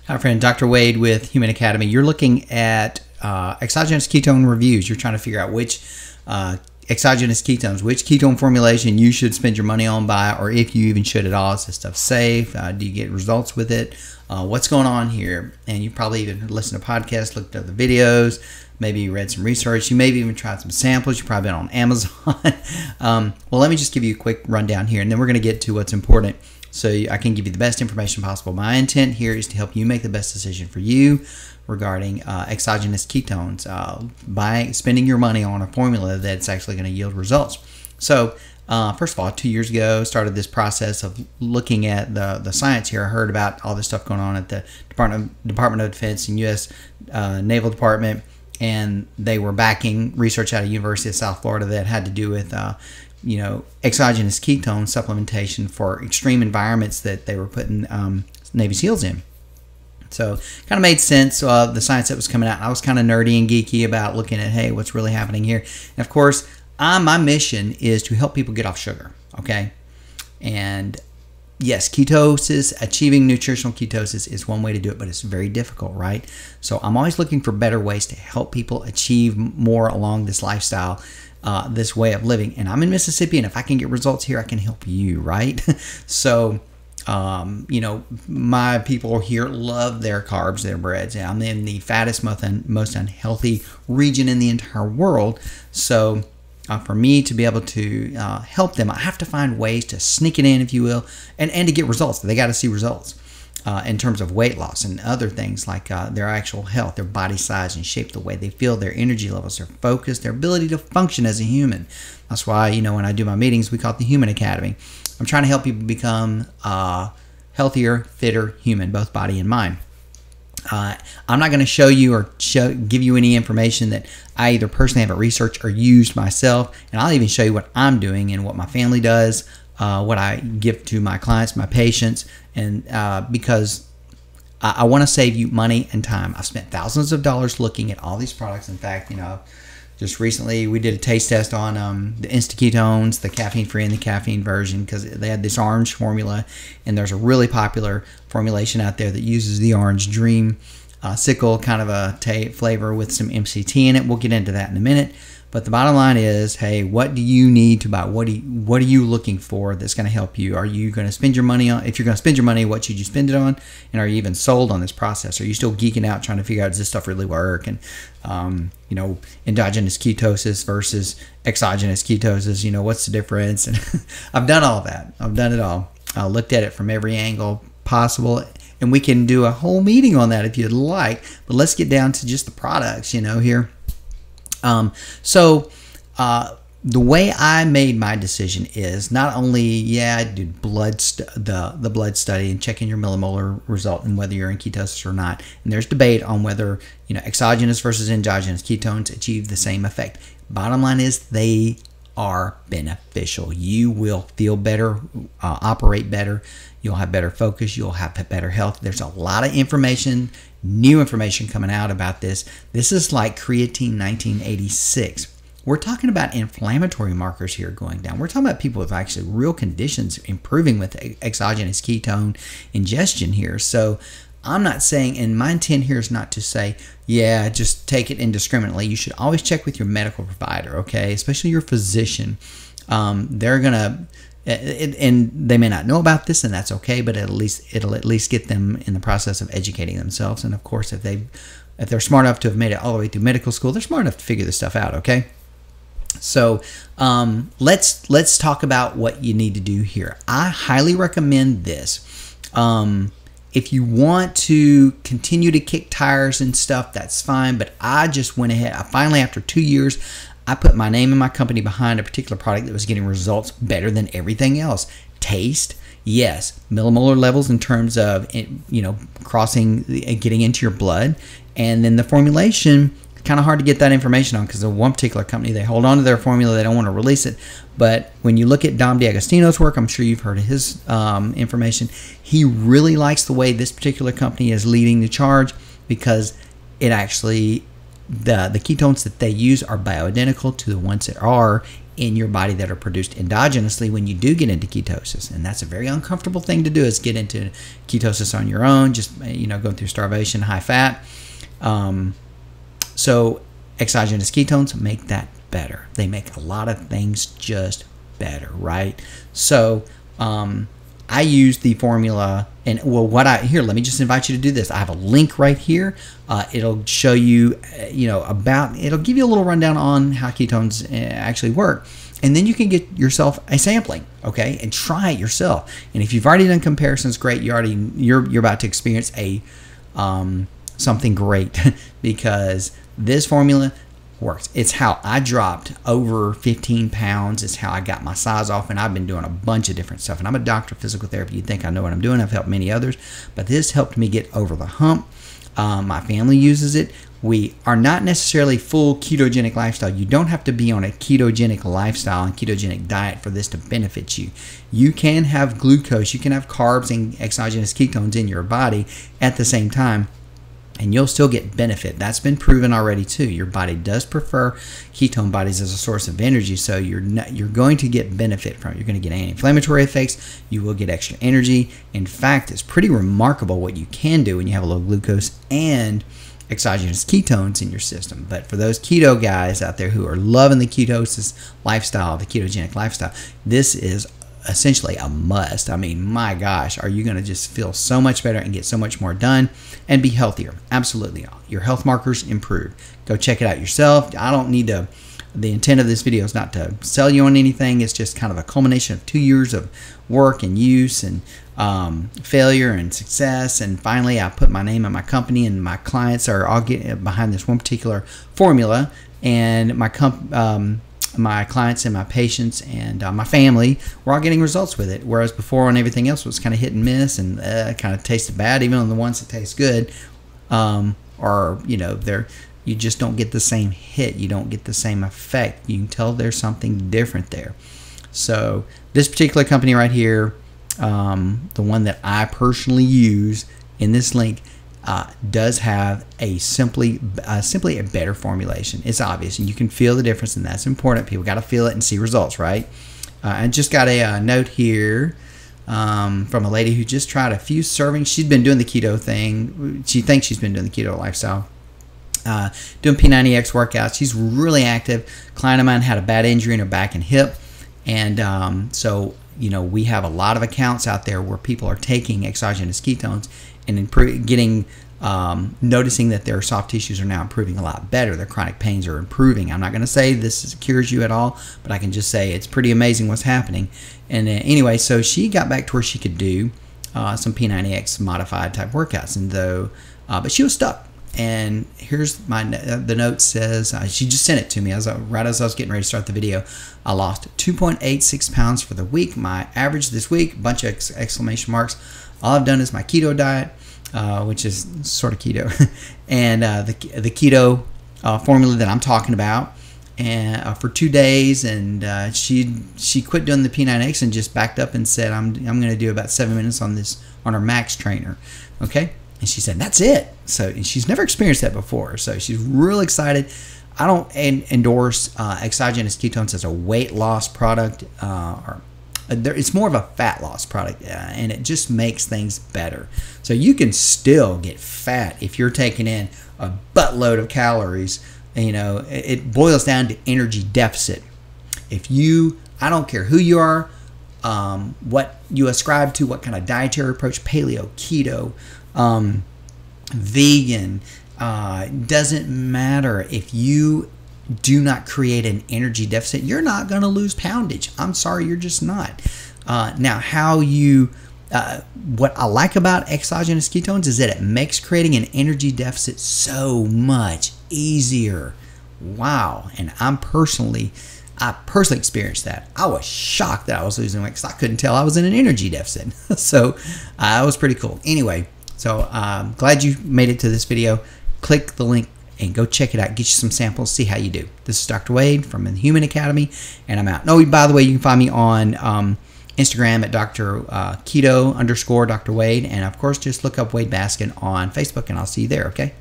Hi, friend. Dr. Wade with Human Academy. You're looking at exogenous ketone reviews. You're trying to figure out which exogenous ketones, which ketone formulation you should spend your money on, buy, or if you even should at all. Is this stuff safe? Do you get results with it? What's going on here? And you probably even listened to podcasts, looked at the videos, maybe you read some research. You maybe even tried some samples. You've probably been on Amazon. Well, let me just give you a quick rundown here, and then we're going to get to what's important so I can give you the best information possible. My intent here is to help you make the best decision for you regarding exogenous ketones by spending your money on a formula that's actually going to yield results. So first of all, 2 years ago, started this process of looking at the science here. I heard about all this stuff going on at the Department of Defense and U.S. Naval Department, and they were backing research out of University of South Florida that had to do with exogenous ketone supplementation for extreme environments that they were putting Navy SEALs in. So kind of made sense, the science that was coming out. I was kind of nerdy and geeky about looking at, hey, what's really happening here? And of course, my mission is to help people get off sugar, okay? And yes, ketosis, achieving nutritional ketosis is one way to do it, but it's very difficult, right? So I'm always looking for better ways to help people achieve more along this lifestyle, this way of living. And I'm in Mississippi, and if I can get results here, I can help you, right? So my people here love their carbs, their breads. I'm in the fattest, most unhealthy region in the entire world. So for me to be able to help them, I have to find ways to sneak it in, if you will, and to get results. They got to see results in terms of weight loss and other things like their actual health, their body size and shape, the way they feel, their energy levels, their focus, their ability to function as a human. That's why, when I do my meetings, we call it the Human Academy. I'm trying to help people become healthier, fitter human, both body and mind. I'm not going to show you or give you any information that I either personally haven't researched or used myself, and I'll even show you what I'm doing and what my family does, what I give to my clients, my patients, and because I want to save you money and time. I've spent thousands of dollars looking at all these products. In fact, just recently we did a taste test on the Ketones, the caffeine-free and the caffeine version, because they had this orange formula, and there's a really popular formulation out there that uses the orange dream sickle kind of a flavor with some MCT in it. We'll get into that in a minute. But the bottom line is, hey, what do you need to buy? What are you looking for that's going to help you? Are you going to spend your money on? If you're going to spend your money, what should you spend it on? And are you even sold on this process? Are you still geeking out trying to figure out, does this stuff really work? And endogenous ketosis versus exogenous ketosis. What's the difference? And I've done all that. I've done it all. I looked at it from every angle possible. And we can do a whole meeting on that if you'd like. But let's get down to just the products, here. The way I made my decision is not only, I did the blood study and checking your millimolar result and whether you're in ketosis or not. And there's debate on whether, exogenous versus endogenous ketones achieve the same effect. Bottom line is they are beneficial. You will feel better, operate better. You'll have better focus. You'll have better health. There's a lot of information, new information coming out about this. This is like creatine 1986. We're talking about inflammatory markers here going down. We're talking about people with actually real conditions improving with exogenous ketone ingestion here. So I'm not saying, and my intent here is not to say, just take it indiscriminately. You should always check with your medical provider, okay? Especially your physician. They're going to, and they may not know about this, and that's okay, but it'll at least get them in the process of educating themselves. And of course, if they're smart enough to have made it all the way through medical school, they're smart enough to figure this stuff out, okay? So let's talk about what you need to do here. I highly recommend this. If you want to continue to kick tires and stuff, that's fine. But I just went ahead. Finally, after 2 years, I put my name and my company behind a particular product that was getting results better than everything else. Taste, yes. Millimolar levels in terms of, crossing, getting into your blood. And then the formulation, kind of hard to get that information on because of one particular company. They hold on to their formula. They don't want to release it. But when you look at Dom D'Agostino's work, I'm sure you've heard of his information. He really likes the way this particular company is leading the charge because it actually the ketones that they use are bioidentical to the ones that are in your body that are produced endogenously when you do get into ketosis. And that's a very uncomfortable thing to do, is get into ketosis on your own, just going through starvation, high fat. So exogenous ketones make that better. They make a lot of things just better, right? So I use the formula, and here, let me just invite you to do this. I have a link right here. It'll show you, it'll give you a little rundown on how ketones actually work. And then you can get yourself a sampling, okay, and try it yourself. And if you've already done comparisons, great. You're about to experience something great because this formula works. It's how I dropped over 15 pounds. It's how I got my size off, and I've been doing a bunch of different stuff. And I'm a doctor of physical therapy. You'd think I know what I'm doing. I've helped many others, but this helped me get over the hump. My family uses it. We are not necessarily full ketogenic lifestyle. You don't have to be on a ketogenic lifestyle and ketogenic diet for this to benefit you. You can have glucose, you can have carbs and exogenous ketones in your body at the same time, and you'll still get benefit. That's been proven already too. Your body does prefer ketone bodies as a source of energy, so you're going to get benefit from it. You're going to get anti-inflammatory effects. You will get extra energy. In fact, it's pretty remarkable what you can do when you have a low glucose and exogenous ketones in your system. But for those keto guys out there who are loving the ketosis lifestyle, the ketogenic lifestyle, this is essentially a must. I mean, my gosh, are you going to just feel so much better and get so much more done and be healthier? Absolutely. Your health markers improve. Go check it out yourself. I don't need to, the intent of this video is not to sell you on anything. It's just kind of a culmination of 2 years of work and use and failure and success. And finally, I put my name on my company, and my clients are all getting behind this one particular formula. And my clients and my patients and my family, we're all getting results with it. Whereas before, on everything else was kind of hit and miss and kind of tasted bad. Even on the ones that taste good, you just don't get the same hit. You don't get the same effect. You can tell there's something different there. So this particular company right here, the one that I personally use in this link, does have simply a better formulation. It's obvious, and you can feel the difference, and that's important. People got to feel it and see results, right? I just got a note here from a lady who just tried a few servings. She's been doing the keto thing. She thinks she's been doing the keto lifestyle. Doing P90X workouts. She's really active. Client of mine had a bad injury in her back and hip, and so we have a lot of accounts out there where people are taking exogenous ketones and noticing that their soft tissues are now improving a lot better. Their chronic pains are improving. I'm not going to say this cures you at all, but I can just say it's pretty amazing what's happening. And anyway, so she got back to where she could do some P90X modified type workouts, and but she was stuck. And here's the note says, she just sent it to me right as I was getting ready to start the video. I lost 2.86 pounds for the week. My average this week, bunch of exclamation marks. All I've done is my keto diet, which is sort of keto, and the keto formula that I'm talking about, and for 2 days. And she quit doing the P90X and just backed up and said, I'm going to do about 7 minutes on her Max trainer, okay? And she said, that's it. So she's never experienced that before. So she's real excited. I don't endorse exogenous ketones as a weight loss product. It's more of a fat loss product, and it just makes things better. So you can still get fat if you're taking in a buttload of calories. It boils down to energy deficit. I don't care who you are, what you ascribe to, what kind of dietary approach, paleo, keto, vegan, doesn't matter. If you do not create an energy deficit, you're not going to lose poundage. I'm sorry, you're just not. Now, what I like about exogenous ketones is that it makes creating an energy deficit so much easier. Wow. And I personally experienced that. I was shocked that I was losing weight because I couldn't tell I was in an energy deficit. So it was pretty cool. Anyway, so I'm glad you made it to this video. Click the link and go check it out. Get you some samples. See how you do. This is Dr. Wade from the Human Academy, and I'm out. No, by the way, you can find me on Instagram at Keto_Dr. Wade, and of course, just look up Wade Baskin on Facebook, and I'll see you there. Okay.